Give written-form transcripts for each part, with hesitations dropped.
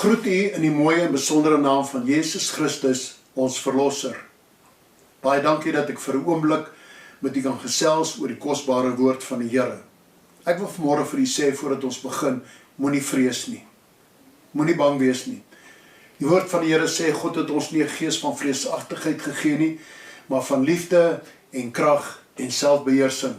groet u in die mooie en besondere naam van Jesus Christus, ons verlosser. Baie dankie dat ek vir 'n oomblik met u kan gesels oor die kosbare woord van die Here. Ek wil vanmôre vir u sê voordat ons begin, moenie vrees nie. Moenie bang wees nie. Die woord van die Here sê God het ons nie 'n gees van vreesagtigheid gegee nie, maar van liefde en krag en selfbeheersing.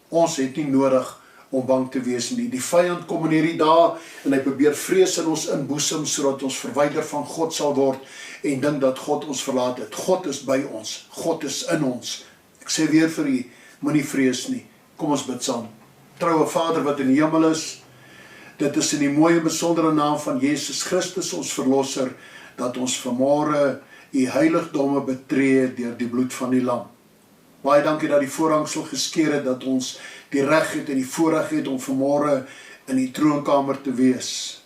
Ons het nie nodig om bang te wees nie. Die vyand kom in hierdie dae en hy probeer vrees in ons inboesem sodat ons verwyder van God sal word en dink dat God ons verlaat het. God is by ons. God is in ons. Ek sê weer vir u, moenie vrees nie. Kom ons bid saam. Troue Vader wat in die hemel is, dit is in die mooie besondere naam van Jesus Christus ons verlosser dat ons vanmôre u heiligdomme betree deur die bloed van die lam. Baie dankie dat die voorhangsel geskeur het, dat ons die reg het en die voorreg het om vanmôre in die troonkamer te wees.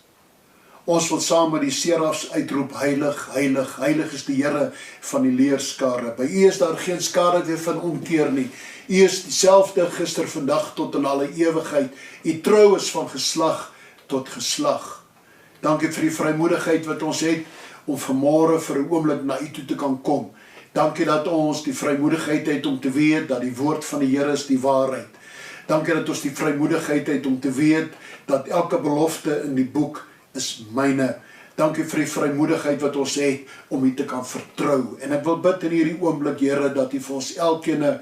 Ons wil saam met die serafs uitroep, heilig, heilig, heilig is die Here van die leerskare. By u is daar geen skade weer van omkeer nie. U is dieselfde gister, vandag tot in alle ewigheid. U trou is van geslag tot geslag. Dankie vir die vrymoedigheid wat ons het om vanmôre vir 'n oomblik na u toe te kan kom. Dankie dat ons die vrymoedigheid het om te weet dat die woord van die Here is die waarheid. Dankie dat ons die vrymoedigheid het om te weet dat elke belofte in die boek is myne. Dankie vir die vrymoedigheid wat ons het om u te kan vertrou. En ek wil bid in hierdie oomblik, Here, dat u vir ons elkeen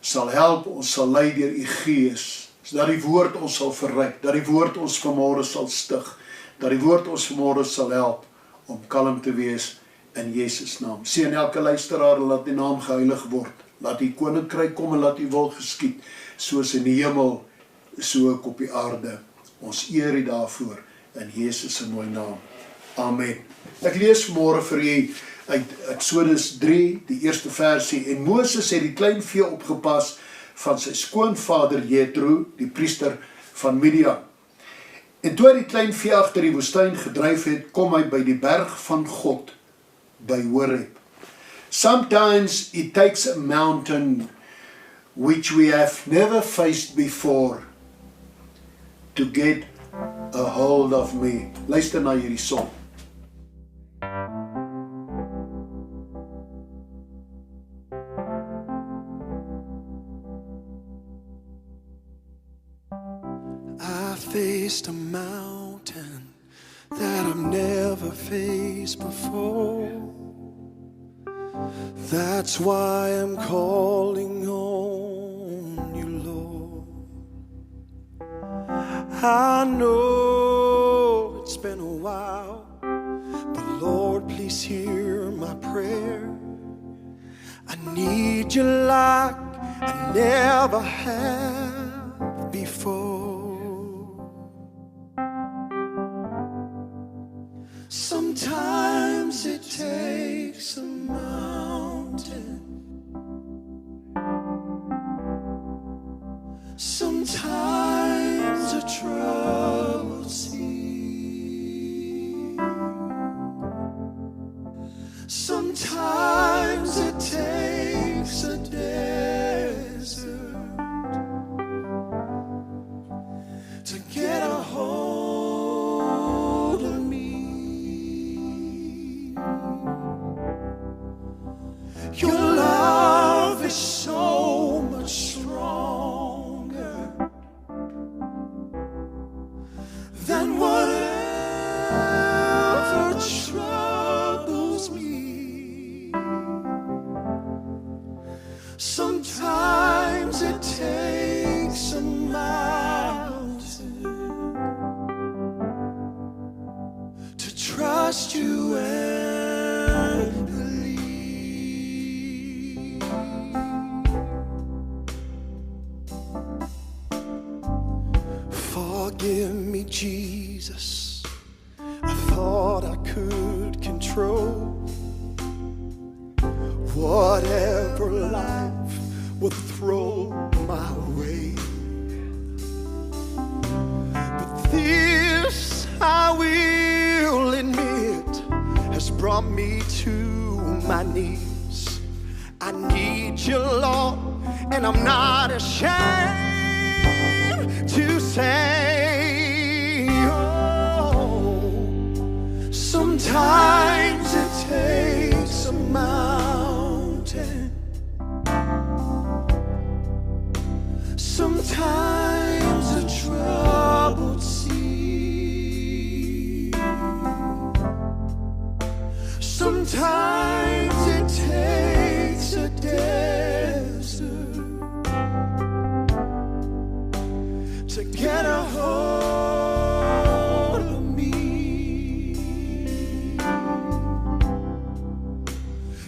sal help, ons sal lei deur u Gees, dat die woord ons sal verryk, dat die woord ons vanmôre sal stig, dat die woord ons vanmôre sal help om kalm te wees in Jesus naam. Seën elke luisteraar, laat die naam geheilig word. Laat die koninkryk kom en laat die wil geskied, soos in die hemel, so ook op die aarde. Ons eer u daarvoor in Jesus se mooi naam. Amen. Ek lees vanmôre vir u uit Eksodus 3, die eerste versie. En Moses het die klein vee opgepas van sy skoonvader Jethro, die priester van Midian. En toe hy die klein vee agter die woestyn gedryf het, kom hy by die berg van God, by Horeb. Sometimes it takes a mountain which we have never faced before to get a hold of me. Luister na hierdie song. I faced a mountain that I've never faced before. That's why I'm calling on you, Lord. I know it's been a while, but Lord, please hear my prayer. I need you like I never have before. Sometimes it takes a mountain, sometimes a troubled sea, sometimes it takes a desert to get a hold of me. Your love is so much stronger than whatever troubles me. Sometimes it takes a mountain to trust you and believe. Forgive me, Jesus, I thought I could control whatever life would throw my way. But this, I will admit, has brought me to my knees. I need you, Lord, and I'm not ashamed to say, oh, Sometimes it takes a mountain. Sometimes a troubled sea. Sometimes it takes a desert to get a hold of me.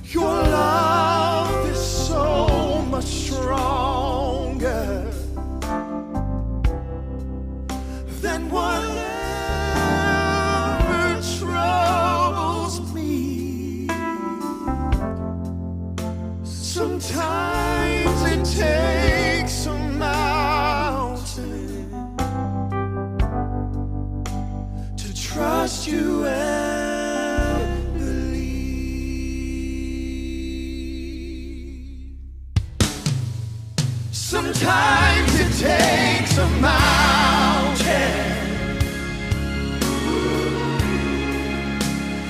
Your love is so much stronger than whatever troubles me. Sometimes it takes a mountain to trust you and believe. Sometimes it takes a mountain.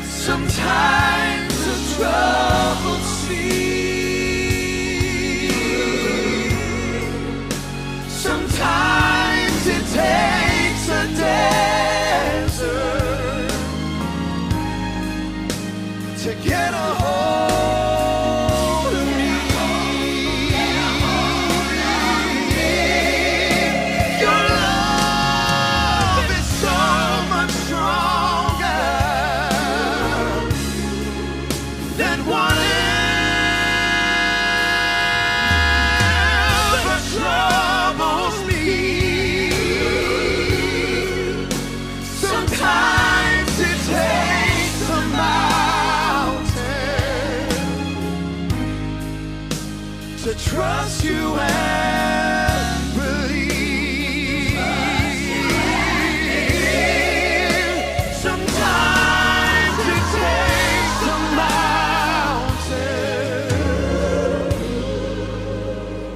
Sometimes a troubled sea. Sometimes it takes a desert to get a hold of me. Your love is so much stronger than whatever troubles me. Sometimes it takes a mountain to trust you and believe. Sometimes it takes a mountain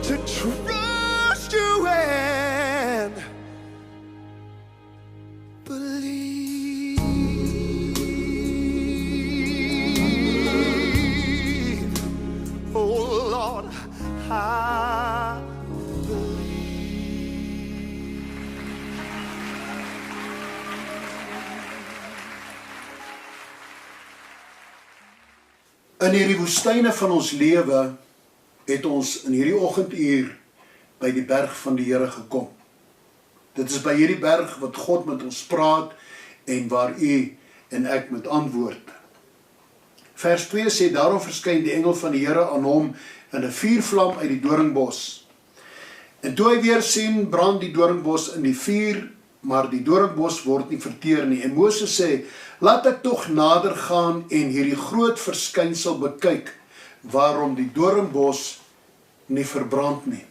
to trust you and believe. Oh Lord, I believe. In hierdie woestyne van ons lewe het ons in hierdie oggenduur by die berg van die Here gekom. Dit is by hierdie berg wat God met ons praat en waar u en ek moet antwoord. Vers 2 sê, daarom verskyn die engel van die Here aan hom in 'n vuurvlam uit die doringbos. En toe hy weer sien, brand die doringbos in die vuur, maar die doringbos word nie verteer nie. En Moses sê, laat ek tog nader gaan en hierdie groot verskynsel bekyk, waarom die doringbos nie verbrand nie.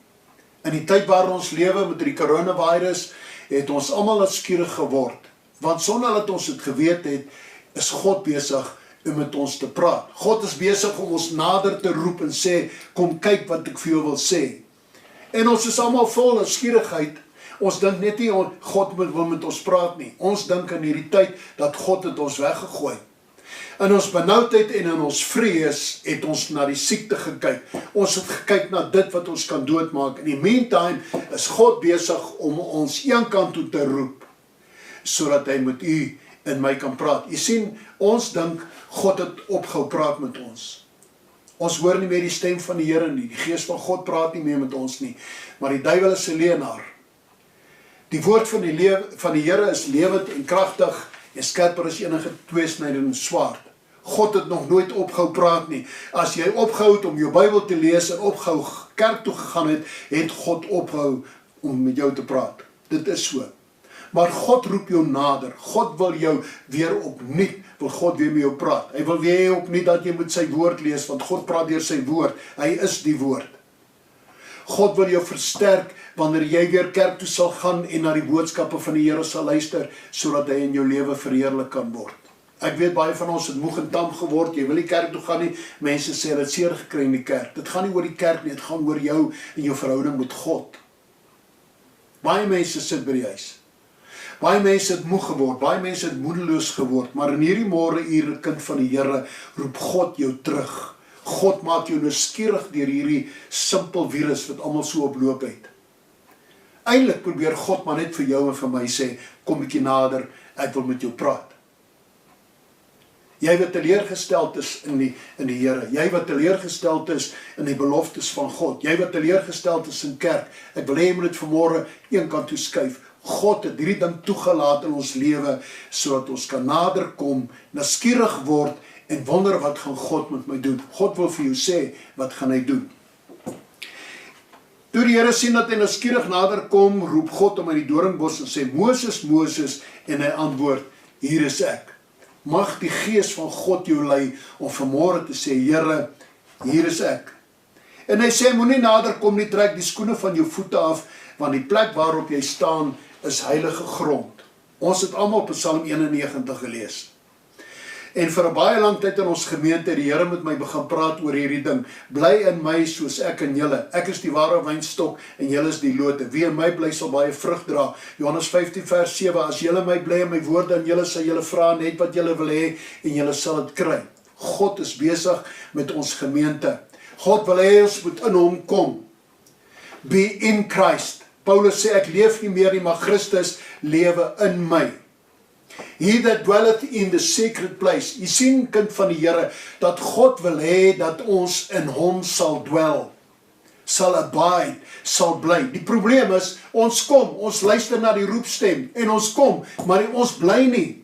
In die tyd waar ons lewe met die coronavirus, het ons almal nuuskierig geword. Want sonder dat ons dit geweet het, is God besig om met ons te praat. God is besig om ons nader te roep en sê, kom kyk wat ek vir jou wil sê. En ons is almal vol nuuskierigheid. Ons dink net nie, God wil met ons praat nie. Ons dink in hierdie tyd, dat God het ons weggegooi. In ons benoudheid en in ons vrees, het ons na die siekte gekyk. Ons het gekyk na dit wat ons kan doodmaak. In die meantime, is God besig om ons een kant toe te roep, sodat hy met u en my kan praat. Jy sien, ons dink, God het opgehou praat met ons. Ons hoor nie meer die stem van die Here nie. Die Gees van God praat nie meer met ons nie. Maar die duiwel is 'n leienaar. Die woord van die Here is lewend en kragtig en skerper as enige tweesnydende swaard. God het nog nooit opgehou praat nie. As jy opgehou het om jou Bybel te lees en opgehou kerk toe gegaan het, het God opgehou om met jou te praat. Dit is so. Maar God roep jou nader. God wil jou weer opnuut, wil God weer met jou praat. Hy wil weer opnuut dat jy met sy woord lees, want God praat deur sy woord. Hy is die woord. God wil jou versterk wanneer jy weer kerk toe sal gaan en na die boodskappe van die Here sal luister, sodat hy in jou lewe verheerlik kan word. Ek weet baie van ons het moeg en tam geword, jy wil nie kerk toe gaan nie, mense sê dat seer gekry in die kerk. Dit gaan nie oor die kerk nie, dit gaan oor jou en jou verhouding met God. Baie mense sit by die huis. Baie mense het moeg geword, baie mense het moedeloos geword, maar in hierdie môre uur, kind van die Here, roep God jou terug. God maak jou nuuskierig deur hierdie simpel virus wat almal so oploop het. Eintlik probeer God maar net vir jou en vir my sê, kom bietjie nader, ek wil met jou praat. Jy wat teleurgesteld is in die Here, jy wat teleurgesteld is in die beloftes van God, jy wat teleurgesteld is in kerk, ek wil hê jy moet dit vanmôre een kant toe skuif. God het hierdie ding toegelaat in ons lewe, sodat ons kan nader kom, nuuskierig word, en wonder wat gaan God met my doen. God wil vir jou sê, wat gaan hy doen? Toe die Here sien dat hy nuuskierig nader kom, roep God hom uit die doringbos en sê, Moses, Moses, en hy antwoord, hier is ek. Mag die Gees van God jou lei om vanmôre te sê, Here, hier is ek. En hy sê, moenie nader kom nie, trek die skoene van jou voete af, want die plek waarop jy staan is heilige grond. Ons het almal Psalm 91 gelees. En vir 'n baie lang tyd in ons gemeente, die Here met my begin praat oor hierdie ding. Bly in my soos ek in julle. Ek is die ware wynstok en julle is die lote. Wie in my bly sal baie vrug dra. Johannes 15 vers 7. As julle my bly in my woorde en julle sal julle vra net wat julle wil hê en julle sal dit kry. God is besig met ons gemeente. God wil hê ons moet in hom kom. Be in Christ. Paulus sê ek leef nie meer nie, maar Christus lewe in my. He that dwelleth in the secret place. Jy sien, kind van die Here, dat God wil hê dat ons in hom sal dwel, sal abide, sal bly. Die probleem is, ons kom, ons luister na die roepstem, en ons kom, maar ons bly nie.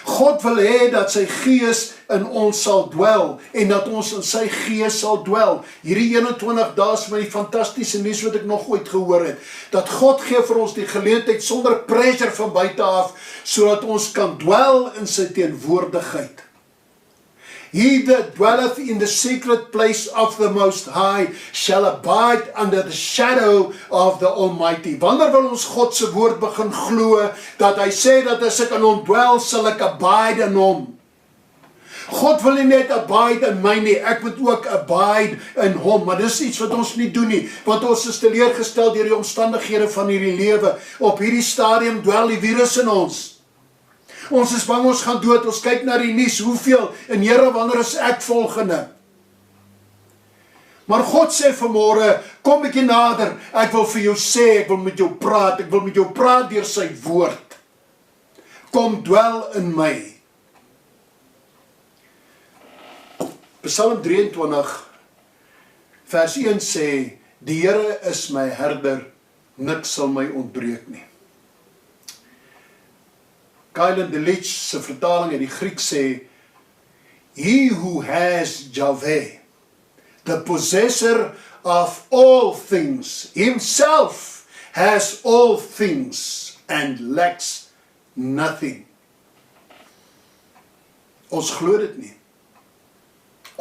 God wil hê dat sy Gees in ons sal dwel, en dat ons in sy Gees sal dwel. Hierdie 21 dae is my fantastiese nuus wat ek nog ooit gehoor het, dat God gee vir ons die geleentheid sonder pressure van buite af, sodat ons kan dwel in sy teenwoordigheid. He that dwelleth in the secret place of the Most High shall abide under the shadow of the Almighty. Wanneer wil ons God se woord begin glo, dat hy sê dat as ek in hom dwel, sal ek abide in hom. God wil nie net abide in my nie, ek moet ook abide in hom, maar dis iets wat ons nie doen nie, want ons is teleurgestel deur die omstandighede van hierdie lewe. Op hierdie stadium dwel die virus in ons. Ons is bang ons gaan dood, ons kyk na die nuus, hoeveel, en Here, wanneer is ek volgende? Maar God sê vanmôre, kom bietjie nader, ek wil vir jou sê, ek wil met jou praat deur sy woord. Kom dwel in my. Psalm 23, vers 1 sê, die Here is my herder, niks sal my ontbreek nie. Kylan de Lich se vertaling in die Griek sê, he who has Yahweh, the possessor of all things, himself has all things and lacks nothing. Ons glo dit nie.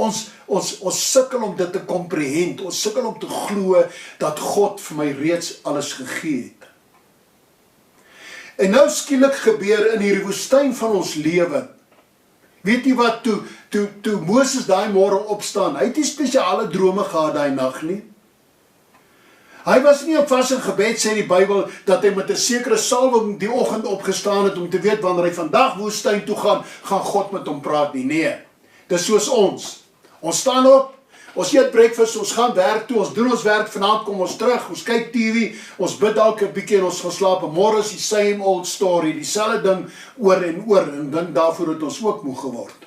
Ons sukkel om dit te komprehend, ons sukkel om te glo dat God vir my reeds alles gegee het. En nou skielik gebeur in hierdie woestyn van ons lewe. Weet jy wat, toe Moses daai môre opstaan, hy het nie spesiale drome gehad daai nag nie. Hy was nie op vas en gebed, sê die Bybel, dat hy met 'n sekere salwing die oggend opgestaan het om te weet wanneer hy vandag woestyn toe gaan God met hom praat nie. Nee, dis soos ons. Ons staan op, ons eet breakfast, ons gaan werk toe, ons doen ons werk, vanaand kom ons terug, ons kyk TV, ons bid dalk 'n bietjie en ons gaan slaap, en môre is die same old story, dieselfde ding oor en dink daarvoor het ons ook moeg geword.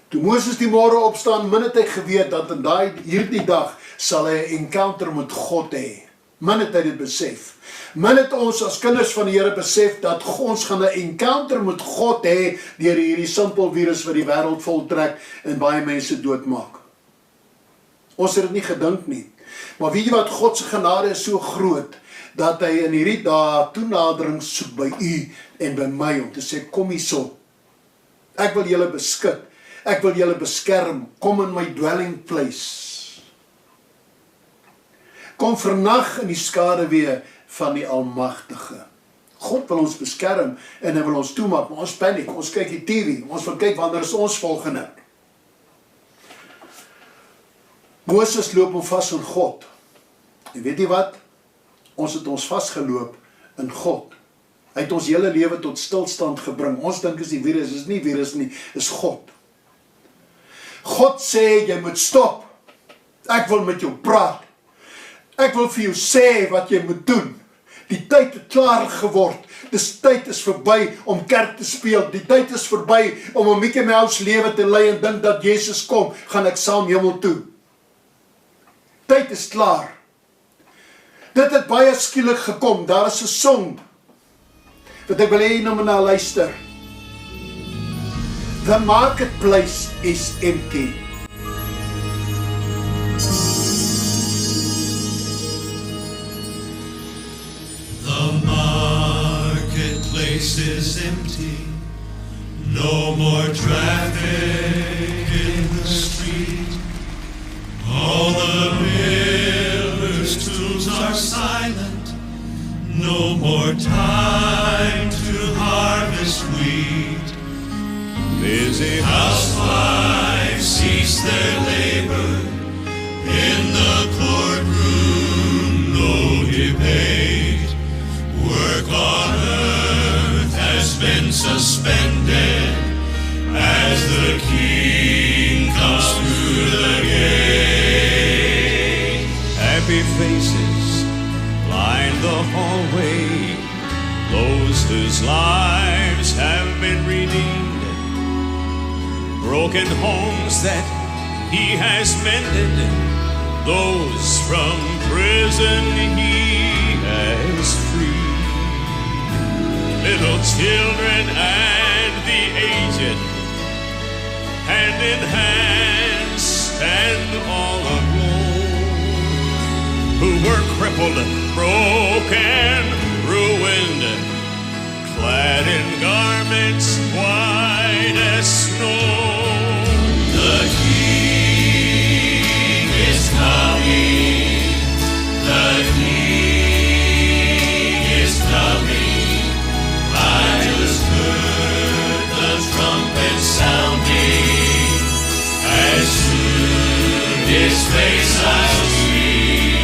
Toe Moses die môre opstaan, min het hy geweet dat in hierdie dag sal hy 'n encounter met God hê. Min het hy dit besef. Min het ons as kinders van die Here besef dat ons gaan 'n encounter met God hê deur hierdie simpel virus wat die wêreld voltrek en baie mense doodmaak. Ons het dit nie gedink nie. Maar weet jy wat, God se genade is so groot, dat hy in hierdie dae toenadering soek by u en by my, om te sê, kom hierso. Ek wil julle beskik, ek wil julle beskerm, kom in my dwelling place. Kom vernag in die skaduwee van die Almagtige. God wil ons beskerm en hy wil ons toemaak, maar ons paniek, ons kyk die TV, ons wil kyk wanneer is ons volgende. Moses loop hom vas in God. En weet jy wat? Ons het ons vasgeloop in God. Hy het ons hele lewe tot stilstand gebring. Ons dink is die virus, is nie virus nie, is God. God sê, jy moet stop. Ek wil met jou praat. Ek wil vir jou sê wat jy moet doen. Die tyd het klaar geword. Dis tyd is verby om kerk te speel. Die tyd is verby om 'n Mickey Mouse lewe te lei en dink dat Jesus kom, gaan ek saam hemel toe. Tyd is klaar. Dit het baie skielik gekom. Daar is 'n song wat ek wil hê nou na luister. The marketplace is empty. The marketplace is empty. No more traffic in the street. All the miller's tools are silent. No more time to harvest wheat. Busy housewives cease their labor. In the courtroom, no debate. Work on earth has been suspended as the King comes through the gate. Happy faces line the hallway, those whose lives have been redeemed. Broken homes that he has mended, those from prison he has freed. Little children and the aged, hand in hand, stand all alone, who were crippled, broken, ruined, clad in garments white as snow. The King is coming. The King is coming. I just heard the trumpet sounding. As soon his face I see,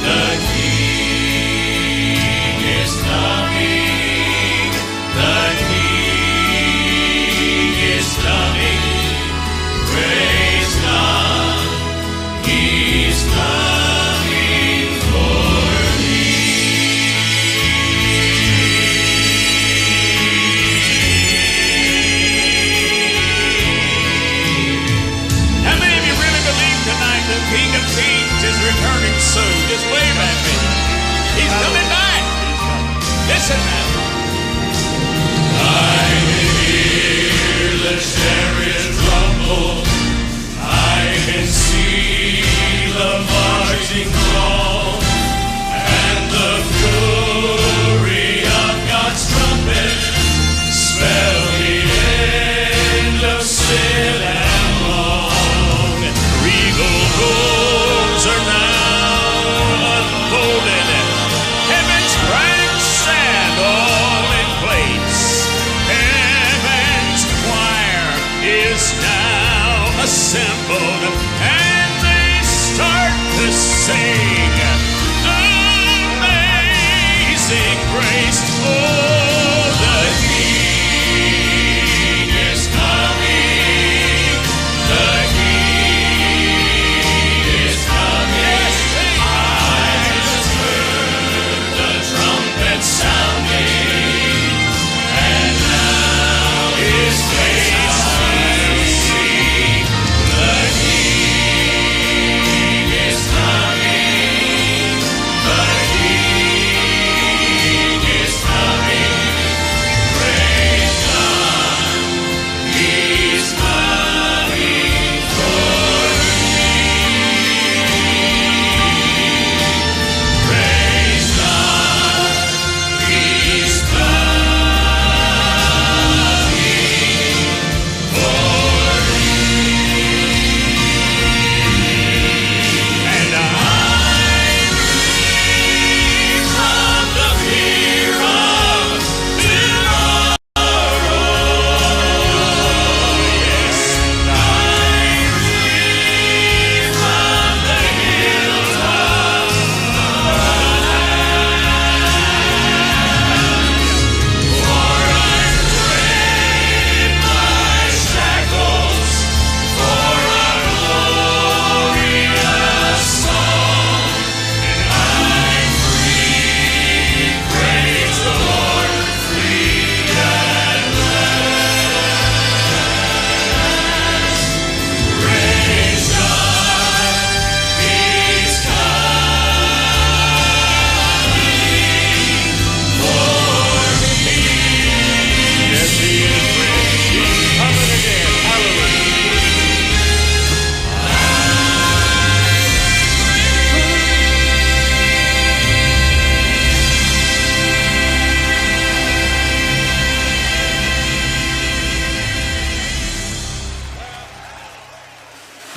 the King is coming. The King is coming.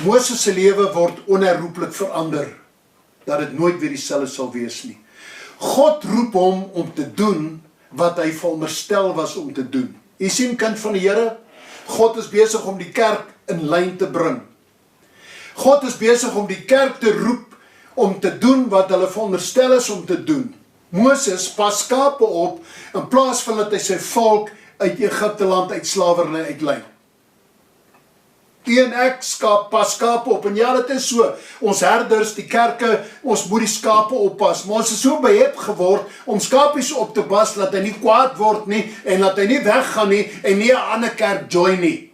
Moses se lewe word onherroepelik verander, dat dit nooit weer dieselfde sal wees nie. God roep hom om te doen wat hy veronderstel was om te doen. Jy sien, kind van die Here, God is besig om die kerk in lyn te bring. God is besig om die kerk te roep om te doen wat hulle veronderstel is om te doen. Moses pas skape op in plaas van dat hy sy volk uit Egipte land uit slawerny uitlei. En ek pas skape op, en ja, dit is so, ons herders, die kerke, ons moet die skape oppas, maar ons is so behep geword, om skapies op te pas, dat hy nie kwaad word nie, en dat hy nie weggaan nie, en nie 'n ander kerk join nie.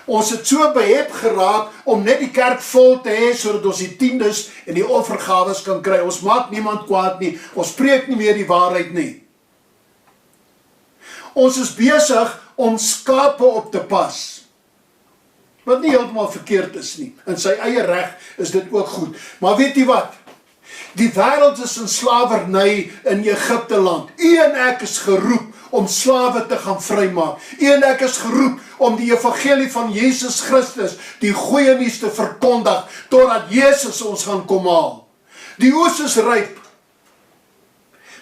Ons het so behep geraak, om net die kerk vol te hê, sodat ons die tiendes en die offergawes kan kry. Ons maak niemand kwaad nie, ons preek nie meer die waarheid nie. Ons is besig om skape op te pas, wat nie heeltemal verkeerd is nie. In sy eie reg is dit ook goed. Maar weet jy wat? Die wêreld is in slawerny in Egipte land. U en ek is geroep om slawe te gaan vrymaak. U en ek is geroep om die evangelie van Jesus Christus, die goeie nuus te verkondig, totdat Jesus ons gaan kom haal. Die oes is ryp,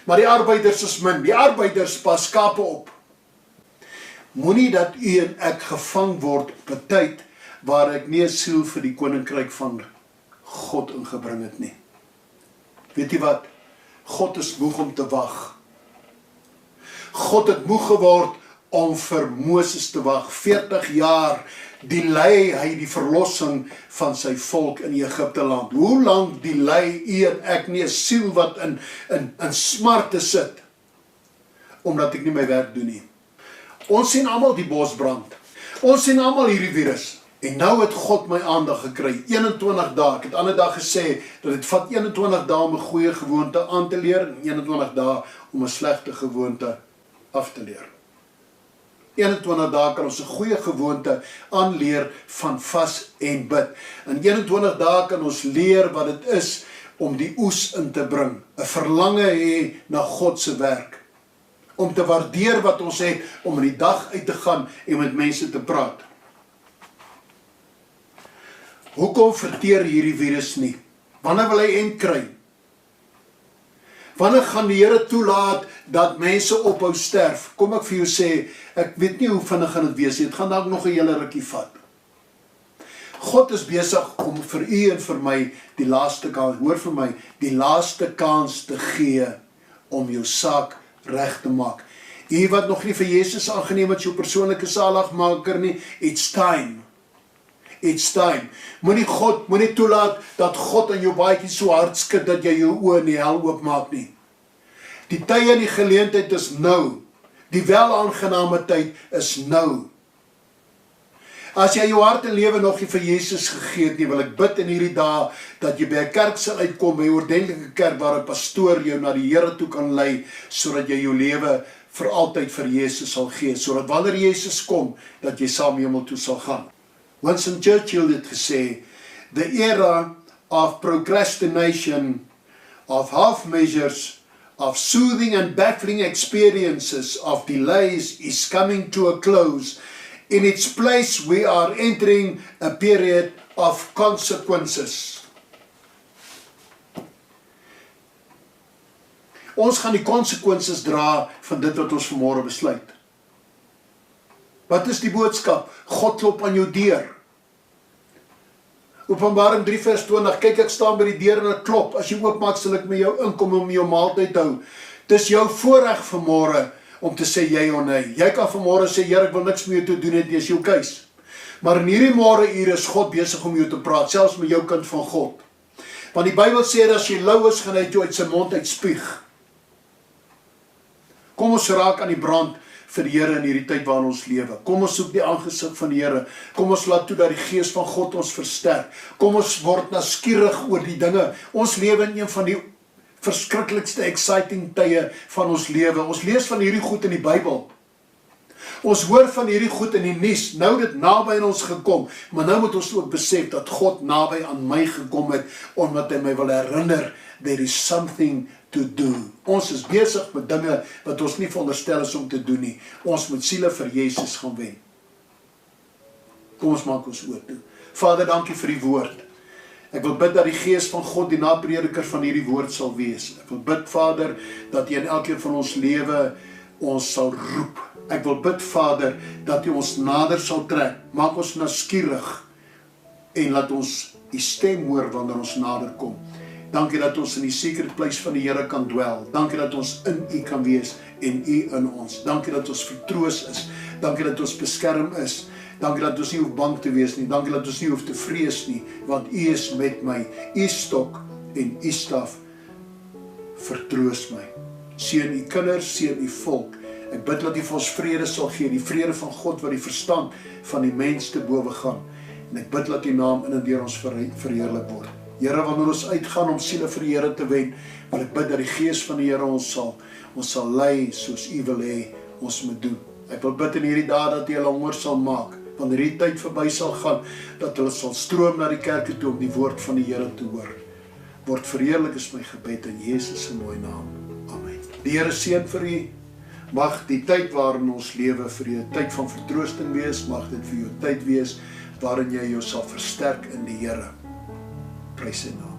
maar die arbeiders is min. Die arbeiders pas skape op. Moenie dat u en ek gevang word op 'n tyd waar ek nie 'n siel vir die koninkryk van God ingebring het nie. Weet jy wat? God is moeg om te wag. God het moeg geword om vir Moses te wag. 40 jaar delay hy die verlossing van sy volk in Egipte land. Hoe lang delay u en ek nie 'n siel wat in smarte sit, omdat ek nie my werk doen nie. Ons sien almal die bos brand. Ons sien almal hierdie virus. En nou het God my aandag gekry. 21 dae. Ek het ander dag gesê dat dit vat 21 dae om 'n goeie gewoonte aan te leer en 21 dae om 'n slegte gewoonte af te leer. 21 dae kan ons 'n goeie gewoonte aanleer van vas en bid. In 21 dae kan ons leer wat dit is om die oes in te bring. 'n Verlange hê na God se werk. Om te waardeer wat ons het, om in die dag uit te gaan en met mense te praat. Hoekom verteer hierdie virus nie? Wanneer wil hy end kry? Wanneer gaan die Here toelaat dat mense ophou sterf? Kom ek vir jou sê, ek weet nie hoe vinnig gaan dit wees nie. Dit gaan dalk nog 'n hele rukkie vat. God is besig om vir u en vir my die laaste kans, hoor vir my, die laaste kans te gee om jou saak reg te maak. U wat nog nie vir Jesus aangeneem het, jou persoonlike saligmaker nie, it's time. It's time. Moenie toelaat dat God aan jou baadjie so hard skud dat jy jou oë in die hel oopmaak nie. Die tye en die geleentheid is nou. Die welaangename tyd is nou. As jy jou hart en lewe nog nie vir Jesus gegee het nie, wil ek bid in hierdie dae dat jy by 'n kerk sal uitkom, by 'n ordentlike kerk waar 'n pastoor jou na die Here toe kan lei, sodat jy jou lewe vir altyd vir Jesus sal gee, sodat wanneer Jesus kom, dat jy saam hemel toe sal gaan. Winston Churchill het gesê, the era of procrastination, of half measures, of soothing and baffling experiences, of delays is coming to a close. In its place, we are entering a period of consequences. Ons gaan die consequences dra van dit wat ons vanmôre besluit. Wat is die boodskap? God klop aan jou deur. Openbaring 3 vers 20, kyk ek staan by die deur en ek klop, as jy oopmaak sal ek met jou inkom om jou maaltyd hou. Dis jou voorreg vanmôre om te sê jy of nee. Jy kan vanmôre sê, Here, ek wil niks meer te doen het, dis jou keus. Maar in hierdie môre uur is God besig om jou te praat, selfs met jou kind van God. Want die Bybel sê, as jy lou is, gaan hy jou uit sy mond uitspieg. Kom ons raak aan die brand vir die Here in hierdie tyd waarin ons lewe. Kom ons soek die aangesig van die Here. Kom ons laat toe dat die Gees van God ons versterk. Kom ons word nuuskierig oor die dinge. Ons lewe in een van die verskriklikste exciting tye van ons lewe. Ons lees van hierdie goed in die Bybel. Ons hoor van hierdie goed in die nuus. Nou het dit naby aan ons gekom, maar nou moet ons ook besef dat God naby aan my gekom het, omdat hy my wil herinner, there is something to do. Ons is besig met dinge wat ons nie veronderstel is om te doen nie. Ons moet siele vir Jesus gaan wen. Kom ons maak ons oor toe. Vader, dankie vir die woord. Ek wil bid dat die Gees van God die naprediker van hierdie woord sal wees. Ek wil bid, Vader, dat U in elkeen van ons lewe ons sal roep. Ek wil bid, Vader, dat U ons nader sal trek. Maak ons nuuskierig en laat ons U stem hoor wanneer ons nader kom. Dankie dat ons in die secret place van die Here kan dwel. Dankie dat ons in U kan wees en U in ons. Dankie dat ons vertroos is. Dankie dat ons beskerm is. Dankie dat ons nie hoef bang te wees nie. Dankie dat ons nie hoef te vrees nie, want U is met my. U stok en U staf vertroos my. Seën U kinders, seën U volk. Ek bid dat U vir ons vrede sal gee, die vrede van God wat die verstand van die mens te bowe gaan. En ek bid dat U naam in en deur ons verheerlik word. Here, wanneer ons uitgaan om siele vir die Here te wen, wil ek bid dat die Gees van die Here ons sal lei soos U wil hê ons moet doen. Ek wil bid in hierdie dae dat U hulle honger sal maak, wanneer die tyd verby sal gaan, dat hulle sal stroom na die kerke toe om die woord van die Here te hoor. Word verheerlik is my gebed in Jesus se mooi naam. Amen. Die Here seën vir u. Mag die tyd waarin ons lewe vir u 'n tyd van vertroosting wees, mag dit vir jou tyd wees waarin jy jou sal versterk in die Here. Prys sy naam.